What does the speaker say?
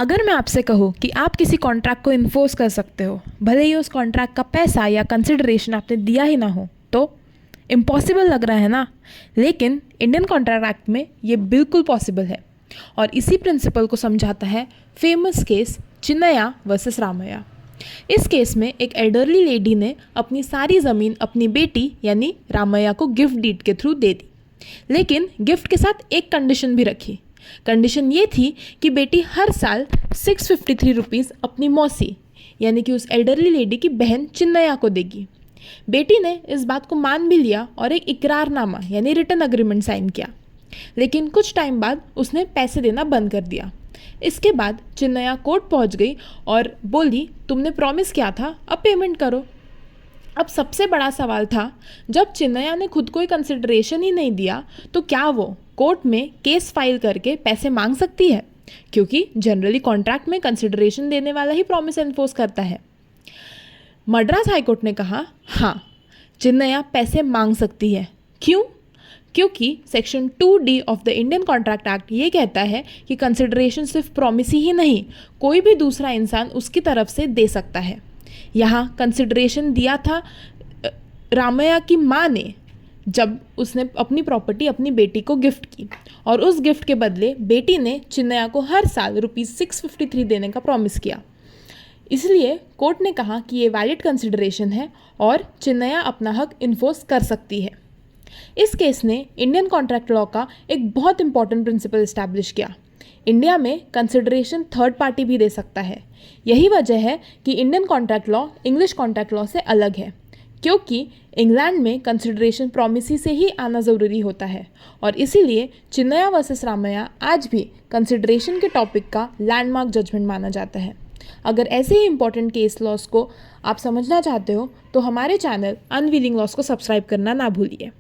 अगर मैं आपसे कहूँ कि आप किसी कॉन्ट्रैक्ट को इन्फोर्स कर सकते हो, भले ही उस कॉन्ट्रैक्ट का पैसा या कंसिडरेशन आपने दिया ही ना हो, तो इम्पॉसिबल लग रहा है ना। लेकिन इंडियन कॉन्ट्रैक्ट एक्ट में ये बिल्कुल पॉसिबल है और इसी प्रिंसिपल को समझाता है फेमस केस चिन्नया वर्सेस रामैया। इस केस में एक एल्डरली लेडी ने अपनी सारी ज़मीन अपनी बेटी यानी रामैया को गिफ्ट डीड के थ्रू दे दी, लेकिन गिफ्ट के साथ एक कंडीशन भी रखी। कंडीशन ये थी कि बेटी हर साल 653 रुपीज़ अपनी मौसी यानी कि उस एल्डरली लेडी की बहन चिन्नया को देगी। बेटी ने इस बात को मान भी लिया और एक इकरारनामा यानी रिटर्न अग्रीमेंट साइन किया, लेकिन कुछ टाइम बाद उसने पैसे देना बंद कर दिया। इसके बाद चिन्नया कोर्ट पहुंच गई और बोली, तुमने प्रॉमिस किया था, अब पेमेंट करो। अब सबसे बड़ा सवाल था, जब चिन्नया ने खुद कोई कंसिडरेशन ही नहीं दिया तो क्या वो कोर्ट में केस फाइल करके पैसे मांग सकती है? क्योंकि जनरली कॉन्ट्रैक्ट में कंसिडरेशन देने वाला ही प्रॉमिस एनफोर्स करता है। मद्रास हाईकोर्ट ने कहा, हाँ, चिन्नया पैसे मांग सकती है। क्यों? क्योंकि section 2D of the Indian contract act ये कहता है कि कंसिडरेशन सिर्फ प्रॉमिस ही नहीं, कोई भी दूसरा इंसान उसकी तरफ से दे सकता है। यहाँ कंसिडरेशन दिया था रामैया की माँ ने, जब उसने अपनी प्रॉपर्टी अपनी बेटी को गिफ्ट की और उस गिफ्ट के बदले बेटी ने चिन्नया को हर साल ₹653 देने का प्रॉमिस किया। इसलिए कोर्ट ने कहा कि ये वैलिड कंसिडरेशन है और चिन्नया अपना हक इन्फोर्स कर सकती है। इस केस ने इंडियन कॉन्ट्रैक्ट लॉ का एक बहुत इंपॉर्टेंट प्रिंसिपल इस्टेब्लिश किया। इंडिया में कंसिडरेशन थर्ड पार्टी भी दे सकता है। यही वजह है कि Indian contract law English contract law से अलग है, क्योंकि इंग्लैंड में कंसिडरेशन प्रॉमिसी से ही आना ज़रूरी होता है और इसीलिए चिन्नया वर्सेस रामैया आज भी कंसिडरेशन के टॉपिक का लैंडमार्क जजमेंट माना जाता है। अगर ऐसे ही इंपॉर्टेंट केस लॉस को आप समझना चाहते हो तो हमारे चैनल अनवीलिंग लॉस को सब्सक्राइब करना ना भूलिए।